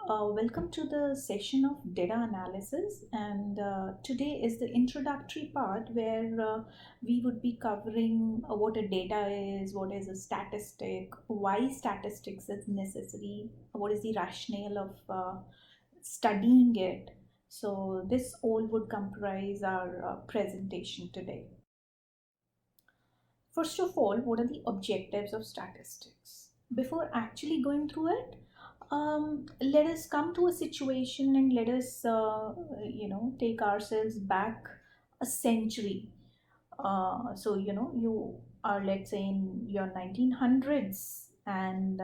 Welcome to the session of data analysis, and today is the introductory part where we would be covering what a data is, what is a statistic, why statistics is necessary, what is the rationale of studying it. So, this all would comprise our presentation today. First of all, what are the objectives of statistics? Before actually going through it, let us come to a situation and let us, take ourselves back a century. You are, let's say, in your 1900s, and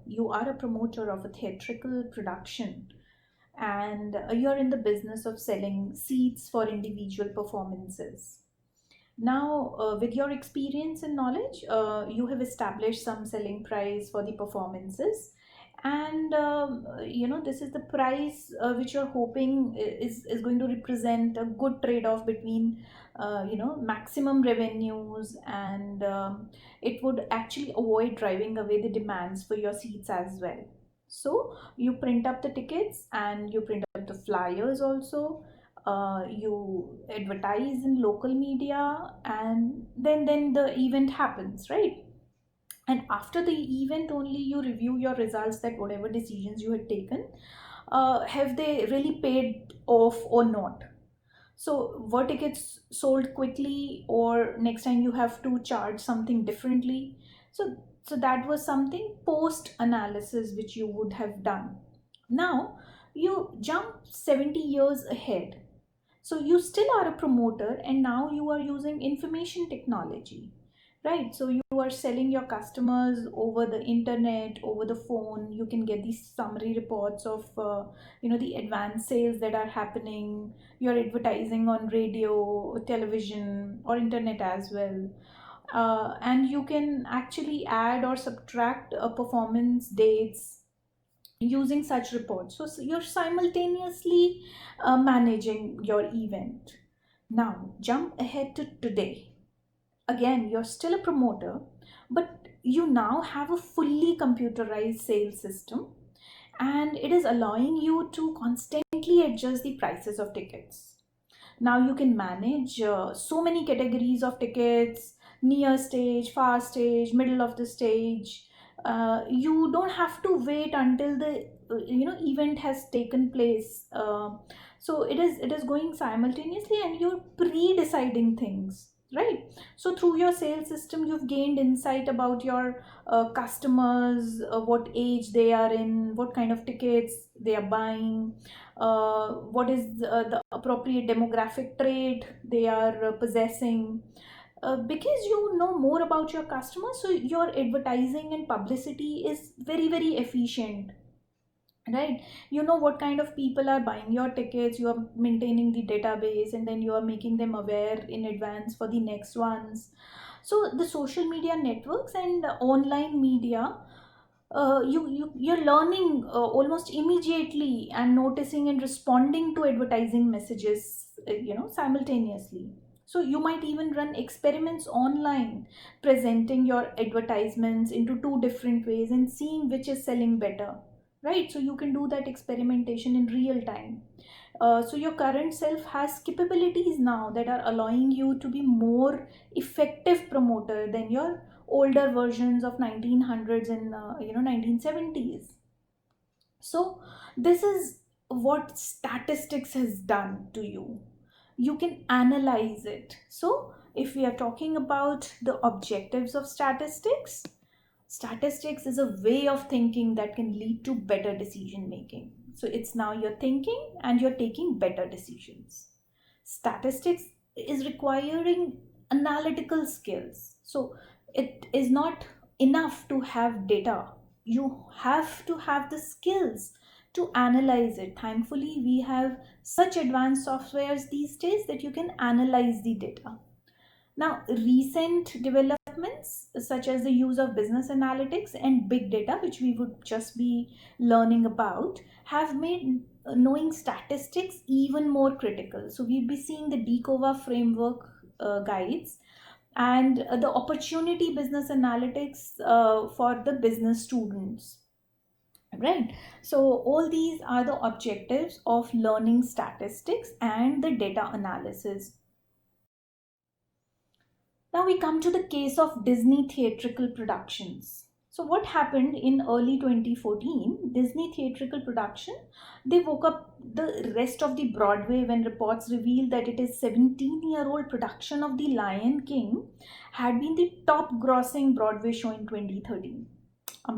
you are a promoter of a theatrical production, and you're in the business of selling seats for individual performances. Now, with your experience and knowledge, you have established some selling price for the performances, and this is the price which you're hoping is going to represent a good trade-off between maximum revenues, and it would actually avoid driving away the demands for your seats as well. So you print up the tickets and you print up the flyers also, you advertise in local media, and then the event happens, right? And after the event only you review your results, that whatever decisions you had taken, have they really paid off or not. So were tickets sold quickly, or next time you have to charge something differently? So that was something post analysis which you would have done. Now you jump 70 years ahead. So you still are a promoter, and now you are using information technology, right? So you are selling your customers over the internet, over the phone. You can get these summary reports of, the advanced sales that are happening. You're advertising on radio, television, or internet as well. And you can actually add or subtract performance dates using such reports. So you're simultaneously managing your event. Now, jump ahead to today. Again, you're still a promoter, but you now have a fully computerized sales system, and it is allowing you to constantly adjust the prices of tickets. Now you can manage so many categories of tickets: near stage, far stage, middle of the stage. You don't have to wait until the event has taken place. So it is going simultaneously, and you're pre-deciding things, right? So through your sales system you've gained insight about your customers, what age they are in, what kind of tickets they are buying, what is the appropriate demographic trait they are possessing. Because you know more about your customers, so your advertising and publicity is very, very efficient, right? You know what kind of people are buying your tickets, you are maintaining the database, and then you are making them aware in advance for the next ones. So the social media networks and online media, you're learning almost immediately and noticing and responding to advertising messages, simultaneously. So you might even run experiments online, presenting your advertisements into two different ways and seeing which is selling better, right? So you can do that experimentation in real time. So your current self has capabilities now that are allowing you to be more effective promoter than your older versions of 1900s and 1970s. So this is what statistics has done to you. You can analyze it. So if we are talking about the objectives of statistics, statistics is a way of thinking that can lead to better decision making. So it's now you're thinking and you're taking better decisions. Statistics is requiring analytical skills. So it is not enough to have data. You have to have the skills to analyze it. Thankfully, we have such advanced softwares these days that you can analyze the data. Now, recent developments such as the use of business analytics and big data, which we would just be learning about, have made knowing statistics even more critical. So, we'll be seeing the DCOVA framework guides and the opportunity business analytics for the business students, right? So all these are the objectives of learning statistics and the data analysis. Now we come to the case of Disney theatrical productions. So what happened in early 2014, Disney theatrical production, they woke up the rest of the Broadway when reports revealed that it is 17-year-old production of The Lion King had been the top grossing Broadway show in 2013.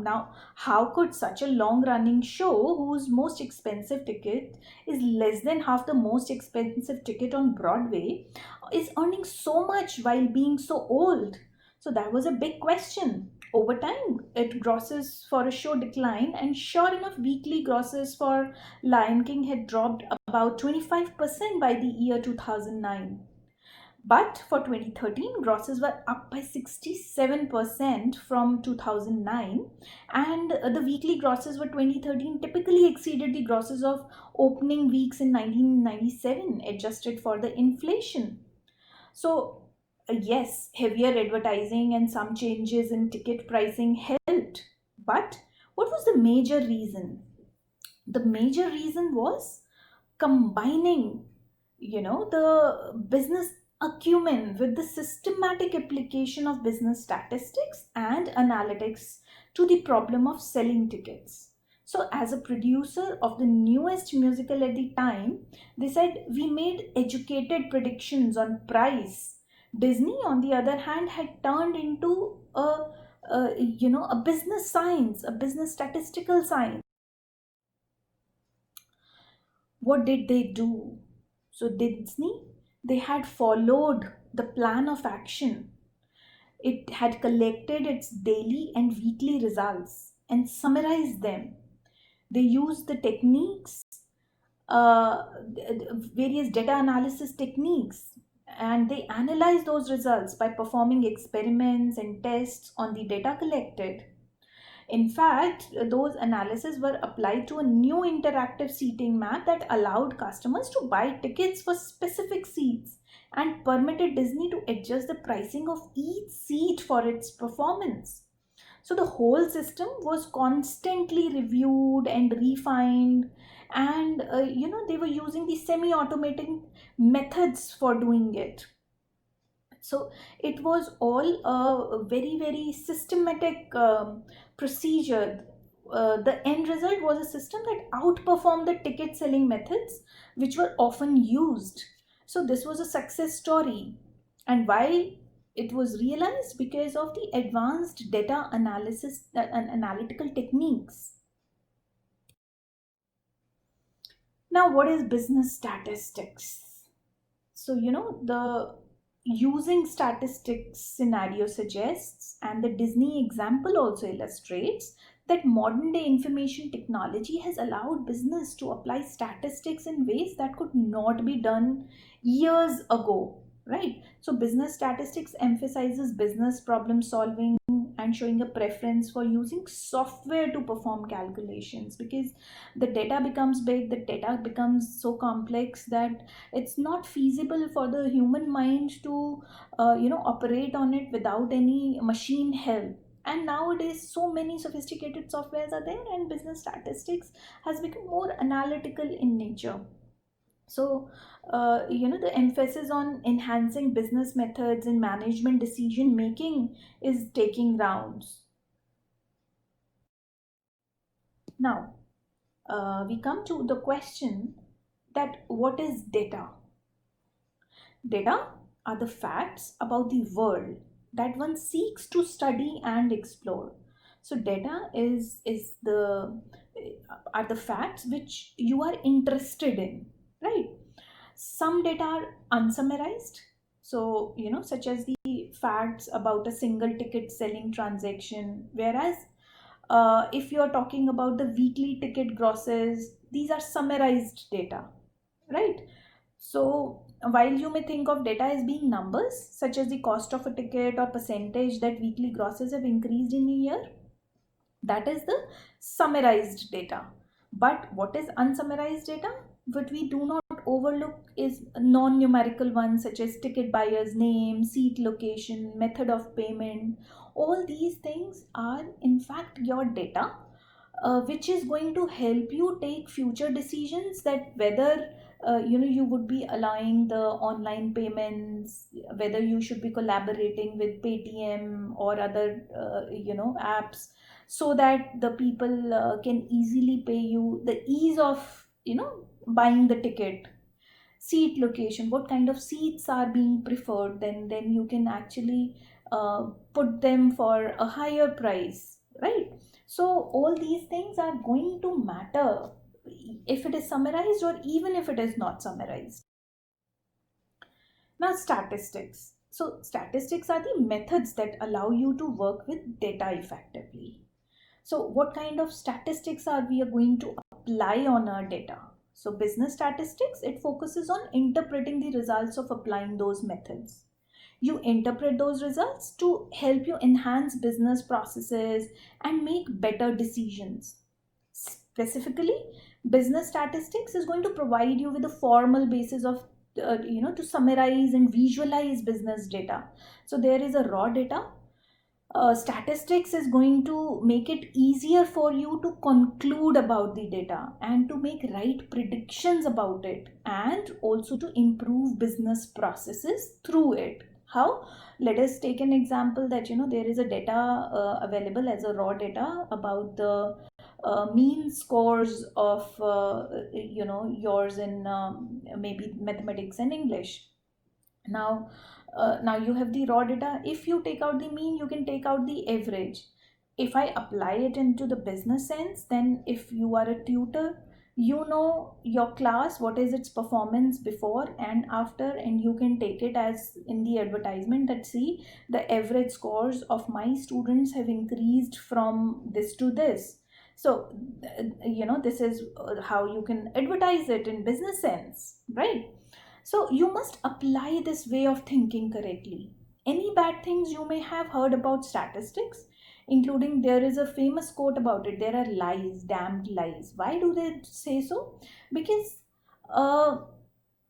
Now, how could such a long running show, whose most expensive ticket is less than half the most expensive ticket on Broadway, is earning so much while being so old? So, that was a big question. Over time, it grosses for a show declined, and sure enough, weekly grosses for Lion King had dropped about 25% by the year 2009. But for 2013, grosses were up by 67% from 2009, and the weekly grosses for 2013 typically exceeded the grosses of opening weeks in 1997, adjusted for the inflation. So, yes, heavier advertising and some changes in ticket pricing helped. But what was the major reason? The major reason was combining, the business acumen with the systematic application of business statistics and analytics to the problem of selling tickets. So as a producer of the newest musical at the time, they said we made educated predictions on price. Disney, on the other hand, had turned into a business science, a business statistical science. What did they do? So Disney, they had followed the plan of action. It had collected its daily and weekly results and summarized them. They used the techniques, various data analysis techniques, and they analyzed those results by performing experiments and tests on the data collected. In fact, those analyses were applied to a new interactive seating map that allowed customers to buy tickets for specific seats and permitted Disney to adjust the pricing of each seat for its performance. So the whole system was constantly reviewed and refined, and they were using the semi automating methods for doing it. So it was all a very, very systematic procedure. The end result was a system that outperformed the ticket selling methods which were often used. So this was a success story. And why it was realized? Because of the advanced data analysis and analytical techniques. Now, what is business statistics? So, the using statistics scenario suggests, and the Disney example also illustrates, that modern day information technology has allowed business to apply statistics in ways that could not be done years ago, right? So business statistics emphasizes business problem solving and showing a preference for using software to perform calculations, because the data becomes big, the data becomes so complex that it's not feasible for the human mind to operate on it without any machine help. And nowadays so many sophisticated softwares are there, and business statistics has become more analytical in nature. So the emphasis on enhancing business methods and management decision making is taking rounds now. We come to the question that what is data? Data are the facts about the world that one seeks to study and explore. So data is the are the facts which you are interested in, right? Some data are unsummarized. So, such as the facts about a single ticket selling transaction, whereas if you're talking about the weekly ticket grosses, these are summarized data, right? So, while you may think of data as being numbers, such as the cost of a ticket or percentage that weekly grosses have increased in a year, that is the summarized data. But what is unsummarized data? What we do not overlook is non-numerical ones, such as ticket buyer's name, seat location, method of payment. All these things are in fact your data, which is going to help you take future decisions, that whether you would be allowing the online payments, whether you should be collaborating with Paytm or other apps, so that the people can easily pay you, the ease of buying the ticket, seat location, what kind of seats are being preferred, then you can actually put them for a higher price, right? So all these things are going to matter if it is summarized or even if it is not summarized. Now, statistics. So statistics are the methods that allow you to work with data effectively. So what kind of statistics are we going to apply on our data? So business statistics, it focuses on interpreting the results of applying those methods. You interpret those results to help you enhance business processes and make better decisions. Specifically, business statistics is going to provide you with a formal basis of to summarize and visualize business data. So there is a raw data. Statistics is going to make it easier for you to conclude about the data and to make right predictions about it, and also to improve business processes through it. How? Let us take an example that there is a data available as a raw data about the mean scores of yours in maybe mathematics and English. Now you have the raw data. If you take out the mean, you can take out the average. If I apply it into the business sense, then if you are a tutor, you know your class, what is its performance before and after, and you can take it as in the advertisement that, see, the average scores of my students have increased from this to this. So this is how you can advertise it in business sense, right? So you must apply this way of thinking correctly. Any bad things you may have heard about statistics, including there is a famous quote about it, there are lies, damned lies. Why do they say so? Because uh,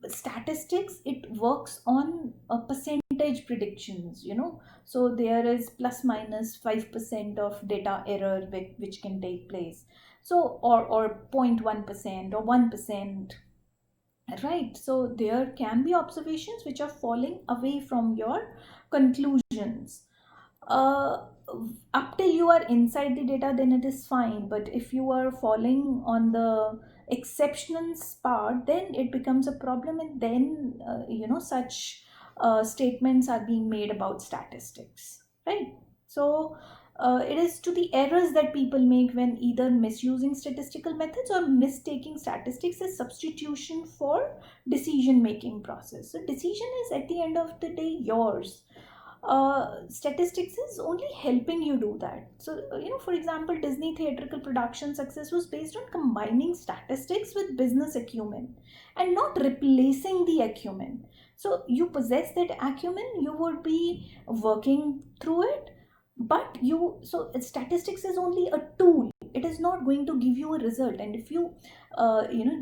statistics, it works on percentage predictions, so there is plus minus 5% of data error which can take place. So or 0.1% or 1%. Right, so there can be observations which are falling away from your conclusions. Uh, up till you are inside the data, then it is fine. But if you are falling on the exceptions part, then it becomes a problem, and then such statements are being made about statistics, right? So it is to the errors that people make when either misusing statistical methods or mistaking statistics as substitution for decision making process. So decision is at the end of the day yours. Statistics is only helping you do that. So for example, Disney theatrical production success was based on combining statistics with business acumen and not replacing the acumen. So you possess that acumen, you would be working through it, but statistics is only a tool. It is not going to give you a result, and if you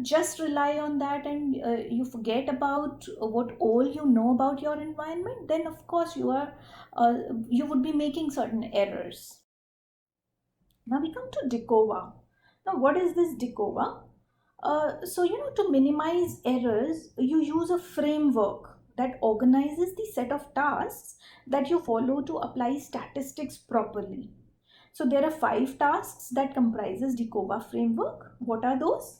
just rely on that, and you forget about what all you know about your environment, then of course you would be making certain errors. Now we come to DECOVA. Now what is this DECOVA? So to minimize errors, you use a framework that organizes the set of tasks that you follow to apply statistics properly. So there are 5 tasks that comprises DECOVA framework. What are those?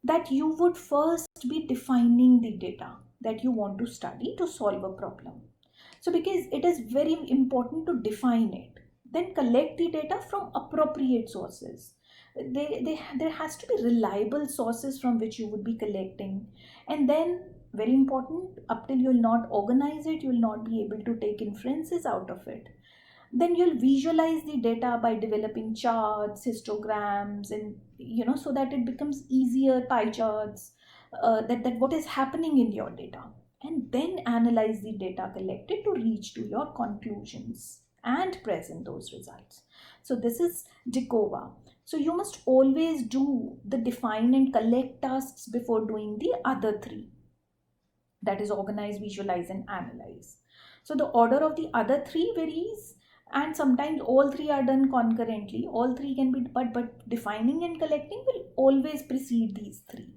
That you would first be defining the data that you want to study to solve a problem. So because it is very important to define it, then collect the data from appropriate sources. There has to be reliable sources from which you would be collecting. And then, very important, up till you'll not organize it, you'll not be able to take inferences out of it. Then you'll visualize the data by developing charts, histograms, and so that it becomes easier, pie charts, that what is happening in your data. And then analyze the data collected to reach to your conclusions and present those results. So this is DECOVA. So you must always do the define and collect tasks before doing the other 3, that is organize, visualize, and analyze. So the order of the other 3 varies, and sometimes all three are done concurrently. All three can be, but defining and collecting will always precede these three.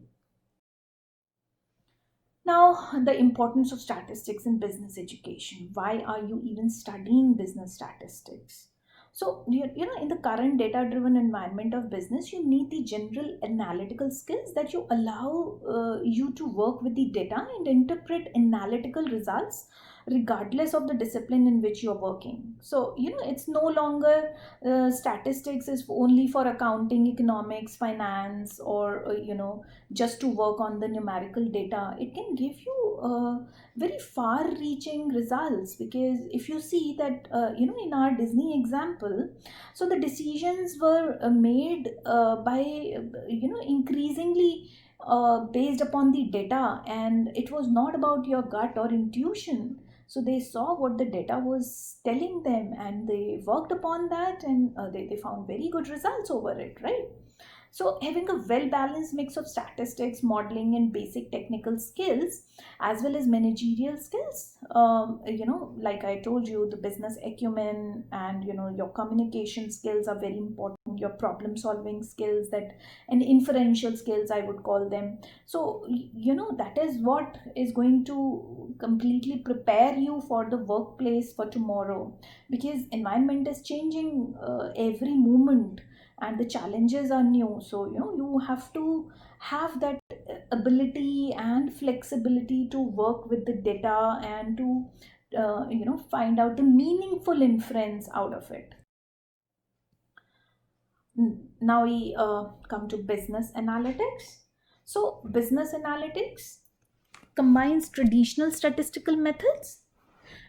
Now, the importance of statistics in business education. Why are you even studying business statistics? So, in the current data driven environment of business, you need the general analytical skills that you allow you to work with the data and interpret analytical results regardless of the discipline in which you're working. So, it's no longer statistics is only for accounting, economics, finance, or, just to work on the numerical data. It can give you very far reaching results, because if you see that in our Disney example, so the decisions were made by increasingly based upon the data, and it was not about your gut or intuition. So they saw what the data was telling them, and they worked upon that, and they found very good results over it, right? So, having a well balanced mix of statistics, modeling, and basic technical skills, as well as managerial skills, like I told you, the business acumen and your communication skills are very important. Your problem solving skills, that and inferential skills, I would call them. So, that is what is going to completely prepare you for the workplace for tomorrow, because environment is changing every moment, and the challenges are new. So you have to have that ability and flexibility to work with the data, and to find out the meaningful inference out of it. Now we come to business analytics. So business analytics combines traditional statistical methods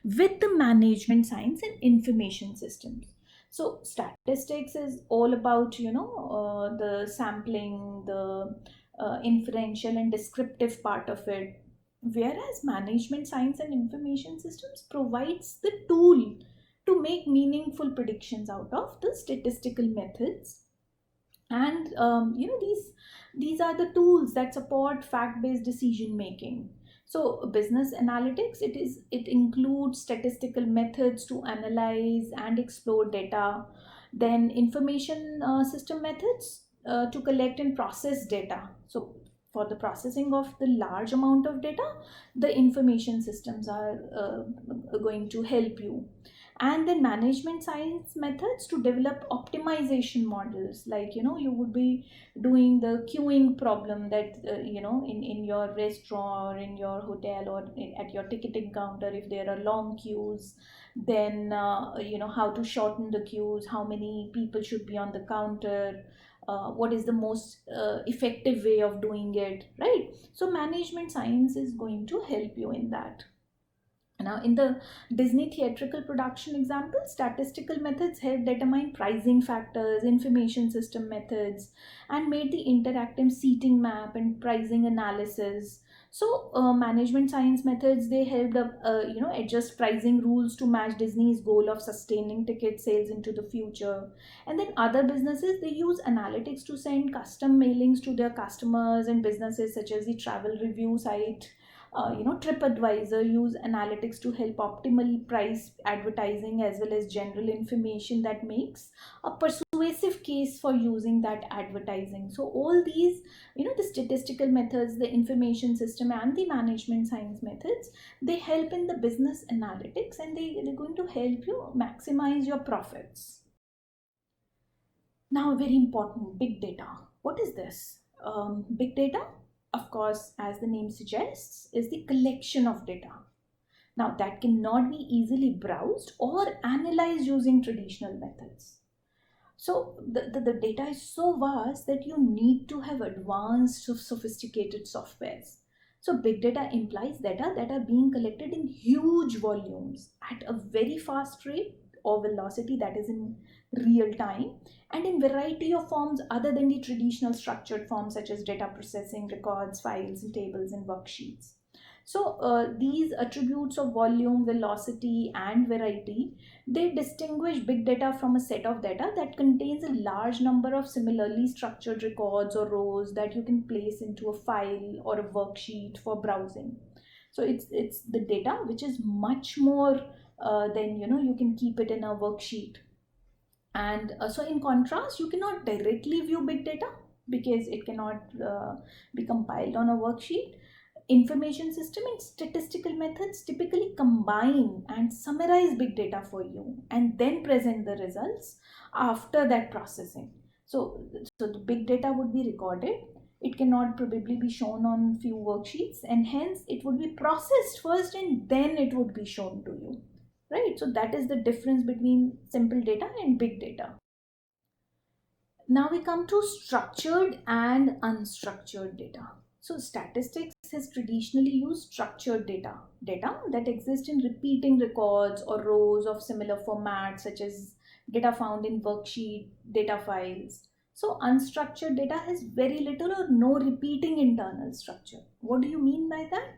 with the management science and information systems. So statistics is all about the sampling, the inferential and descriptive part of it, whereas management science and information systems provides the tool to make meaningful predictions out of the statistical methods. And these are the tools that support fact-based decision making. So business analytics, it includes statistical methods to analyze and explore data, then information system methods to collect and process data. So for the processing of the large amount of data, the information systems are going to help you. And then management science methods to develop optimization models, like you would be doing the queuing problem, that in your restaurant or in your hotel or at your ticketing counter, if there are long queues, then how to shorten the queues, how many people should be on the counter, what is the most effective way of doing it, right? So management science is going to help you in that. Now, in the Disney theatrical production example, statistical methods help determine pricing factors, information system methods, and made the interactive seating map and pricing analysis. So, management science methods, they helped adjust pricing rules to match Disney's goal of sustaining ticket sales into the future. And then other businesses, they use analytics to send custom mailings to their customers, and businesses such as the travel review site, TripAdvisor, use analytics to help optimally price advertising, as well as general information that makes a persuasive case for using that advertising. So all these, the statistical methods, the information system, and the management science methods, they help in the business analytics, and they're going to help you maximize your profits. Now, very important, big data. What is this? Big data, of course, as the name suggests, is the collection of data. Now, that cannot be easily browsed or analyzed using traditional methods. So, the data is so vast that you need to have advanced, sophisticated softwares. So, big data implies data that are being collected in huge volumes at a very fast rate or velocity, that is in real time, and in variety of forms other than the traditional structured forms, such as data processing, records, files, and tables, and worksheets. So these attributes of volume, velocity, and variety, they distinguish big data from a set of data that contains a large number of similarly structured records or rows that you can place into a file or a worksheet for browsing. So it's the data which is much more then you can keep it in a worksheet. And so in contrast, you cannot directly view big data because it cannot be compiled on a worksheet. Information system and statistical methods typically combine and summarize big data for you and then present the results after that processing. So the big data would be recorded. It cannot probably be shown on few worksheets, and hence it would be processed first and then it would be shown to you. Right? So that is the difference between simple data and big data. Now we come to structured and unstructured data. So statistics has traditionally used structured data that exist in repeating records or rows of similar formats, such as data found in worksheet data files. So unstructured data has very little or no repeating internal structure. What do you mean by that?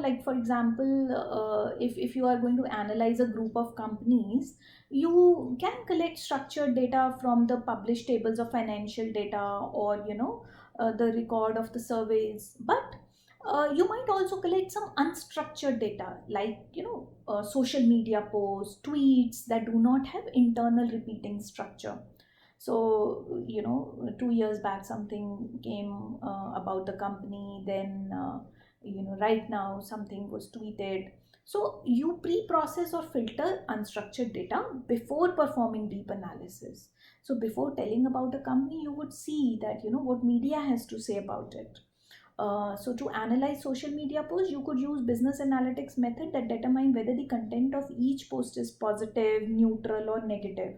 Like for example, if you are going to analyze a group of companies, you can collect structured data from the published tables of financial data, or the record of the surveys. But you might also collect some unstructured data, like social media posts, tweets that do not have internal repeating structure. So 2 years back something came about the company, then right now something was tweeted. So you pre-process or filter unstructured data before performing deep analysis. So before telling about a company, you would see that what media has to say about it. So to analyze social media posts, you could use business analytics method that determine whether the content of each post is positive, neutral, or negative.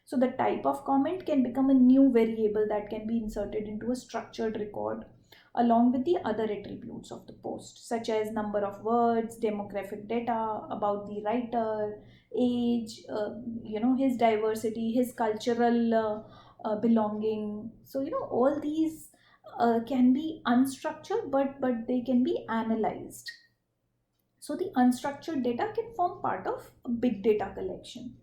So the type of comment can become a new variable that can be inserted into a structured record along with the other attributes of the post, such as number of words, demographic data about the writer, age, his diversity, his cultural belonging. So all these can be unstructured, but they can be analyzed. So the unstructured data can form part of a big data collection.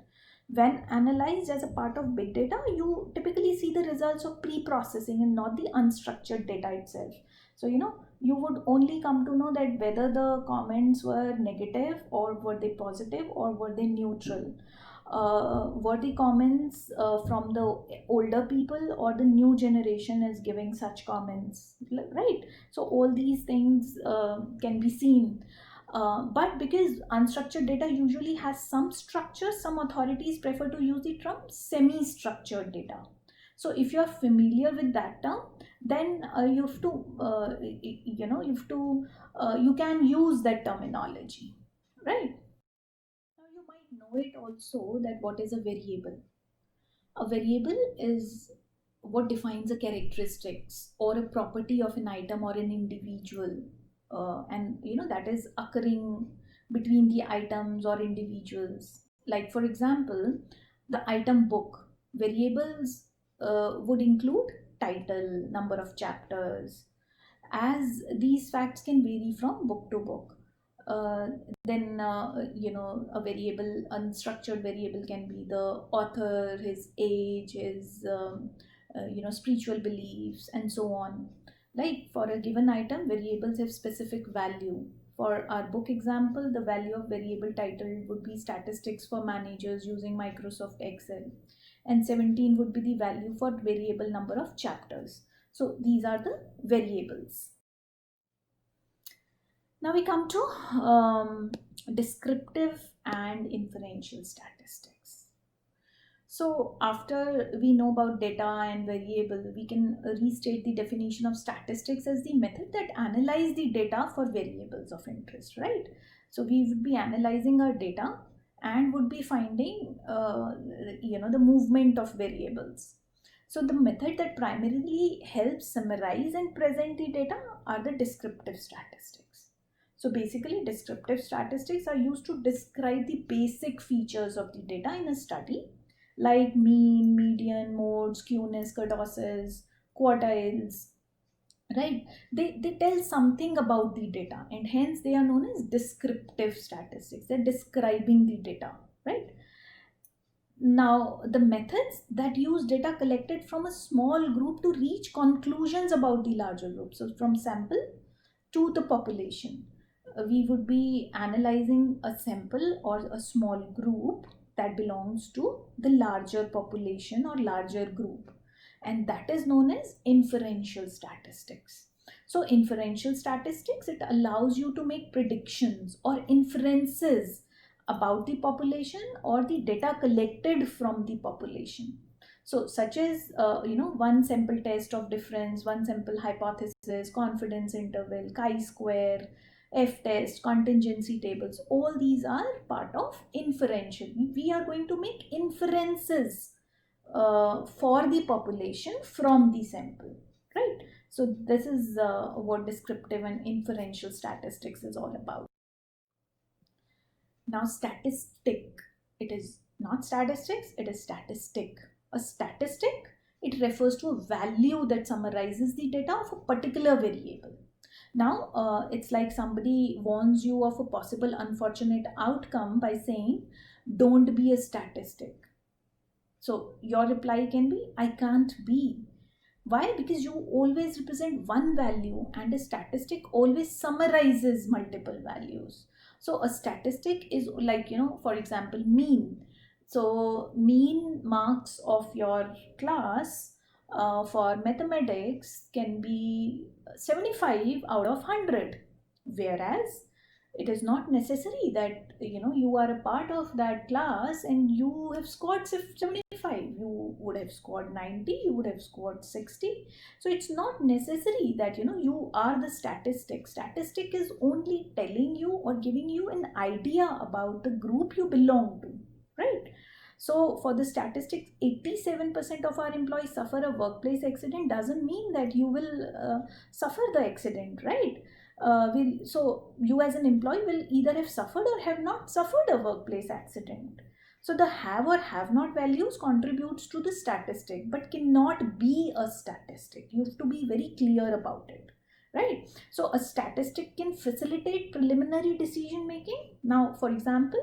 When analyzed as a part of big data, you typically see the results of pre-processing and not the unstructured data itself. So you would only come to know that whether the comments were negative, or were they positive, or were they neutral. Were the comments from the older people, or the new generation is giving such comments, right? So all these things can be seen. But because unstructured data usually has some structure, some authorities prefer to use the term semi-structured data. So if you are familiar with that term, then you have to, you can use that terminology, right? Now you might know it also that what is a variable. A variable is what defines a characteristics or a property of an item or an individual, and that is occurring between the items or individuals. Like for example, the item book. Variables would include title, number of chapters, as these facts can vary from book to book. uh, then a variable, unstructured variable, can be the author, his age, his spiritual beliefs, and so on. Like for a given item, variables have specific value. For our book example, the value of variable title would be statistics for managers using Microsoft Excel, and 17 would be the value for variable number of chapters. So these are the variables. Now we come to descriptive and inferential statistics. So after we know about data and variable, we can restate the definition of statistics as the method that analyze the data for variables of interest, right? So we would be analyzing our data and would be finding, the movement of variables. So the method that primarily helps summarize and present the data are the descriptive statistics. So basically, descriptive statistics are used to describe the basic features of the data in a study, like mean, median, modes, skewness, kurtosis, quartiles, right? They tell something about the data, and hence they are known as descriptive statistics. They're describing the data, right? Now, the methods that use data collected from a small group to reach conclusions about the larger group. So from sample to the population. we would be analyzing a sample or a small group that belongs to the larger population or larger group, and that is known as inferential statistics. So inferential statistics, it allows you to make predictions or inferences about the population or the data collected from the population. So such as one sample test of difference, one sample hypothesis, confidence interval, chi-square, f-test, contingency tables, all these are part of inferential. We are going to make inferences for the population from the sample, right? So this is what descriptive and inferential statistics is all about. Now statistic, it is not statistics, it is statistic. A statistic, it refers to a value that summarizes the data of a particular variable. Now it's like somebody warns you of a possible unfortunate outcome by saying, don't be a statistic. So your reply can be, I can't be. Why? Because you always represent one value and a statistic always summarizes multiple values. So a statistic is like, for example, mean. So mean marks of your class for mathematics can be 75 out of 100. Whereas it is not necessary that you are a part of that class and you have scored 75. You would have scored 90, you would have scored 60. So it's not necessary that you are the statistic is only telling you or giving you an idea about the group you belong to, right? So for the statistics, 87% of our employees suffer a workplace accident doesn't mean that you will suffer the accident, right? So you as an employee will either have suffered or have not suffered a workplace accident. So the have or have not values contributes to the statistic but cannot be a statistic. You have to be very clear about it, right? So a statistic can facilitate preliminary decision making. Now, for example,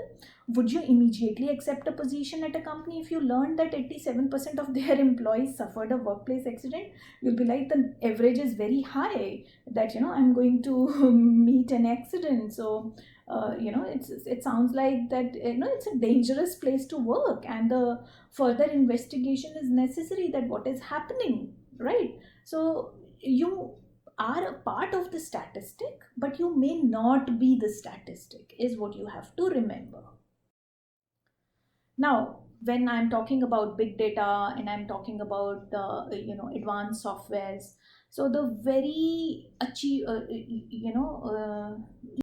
would you immediately accept a position at a company if you learned that 87% of their employees suffered a workplace accident? You'll be like, the average is very high, that I'm going to meet an accident. So it sounds like that it's a dangerous place to work, and the further investigation is necessary that what is happening, right? So you are a part of the statistic, but you may not be the statistic, is what you have to remember. Now, when I'm talking about big data and I'm talking about the advanced softwares, so the very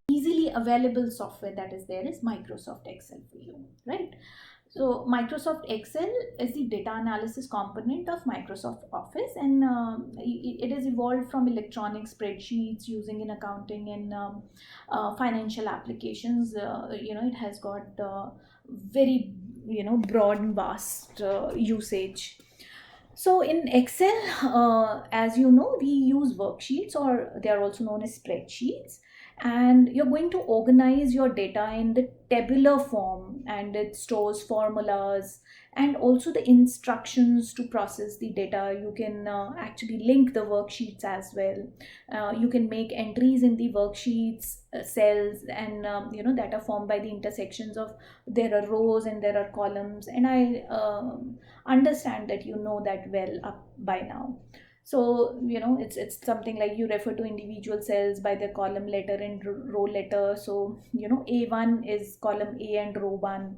easily available software that is there is Microsoft Excel for you, right? So Microsoft Excel is the data analysis component of Microsoft Office, and it is evolved from electronic spreadsheets using in accounting and financial applications. It has got very broad and vast usage. So in Excel, as you know, we use worksheets, or they are also known as spreadsheets, and you're going to organize your data in the tabular form, and it stores formulas and also the instructions to process the data. You can actually link the worksheets as well. You can make entries in the worksheets cells, and that are formed by the intersections of, there are rows and there are columns, and I understand that you know that well up by now. So it's something like you refer to individual cells by their column letter and row letter. So A1 is column A and row 1.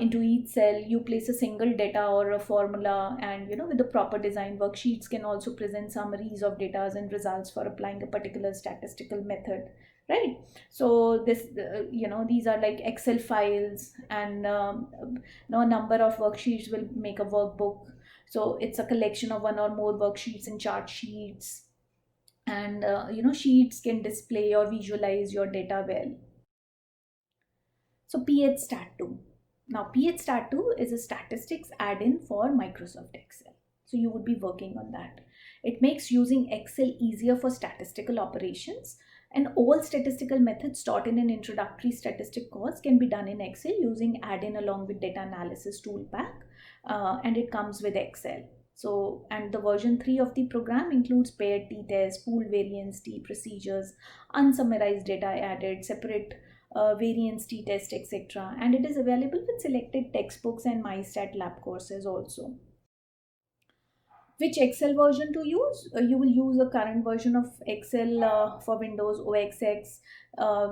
Into each cell you place a single data or a formula, and with the proper design, worksheets can also present summaries of data and results for applying a particular statistical method, right? So this these are like Excel files, and a number of worksheets will make a workbook. So it's a collection of one or more worksheets and chart sheets, and sheets can display or visualize your data well. So PHstat2. Now PHstat2 is a statistics add-in for Microsoft Excel. So you would be working on that. It makes using Excel easier for statistical operations, and all statistical methods taught in an introductory statistic course can be done in Excel using add-in along with data analysis tool pack, and it comes with Excel. So, and the version 3 of the program includes paired t-tests, pool variance t-procedures, unsummarized data added, separate variance t-test, etc. And it is available with selected textbooks and MyStat lab courses also. Which Excel version to use? You will use a current version of Excel for Windows OXX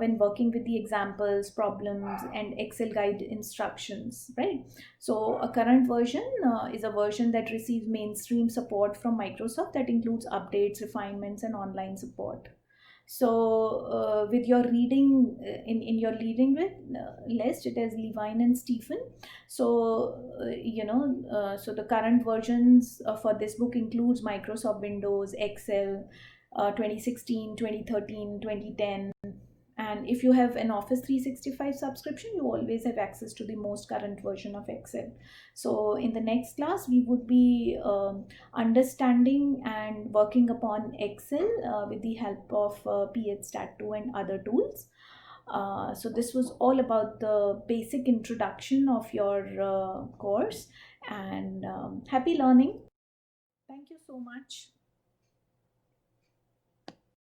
when working with the examples, problems, and Excel guide instructions, right? So, a current version is a version that receives mainstream support from Microsoft that includes updates, refinements, and online support. So, with your reading in your reading list, it has Levine and Stephen. So, so the current versions for this book includes Microsoft Windows, Excel, 2016, 2013, 2010. And if you have an Office 365 subscription, you always have access to the most current version of Excel. So, in the next class, we would be understanding and working upon Excel with the help of PHstat2 and other tools. So, this was all about the basic introduction of your course, and happy learning. Thank you so much.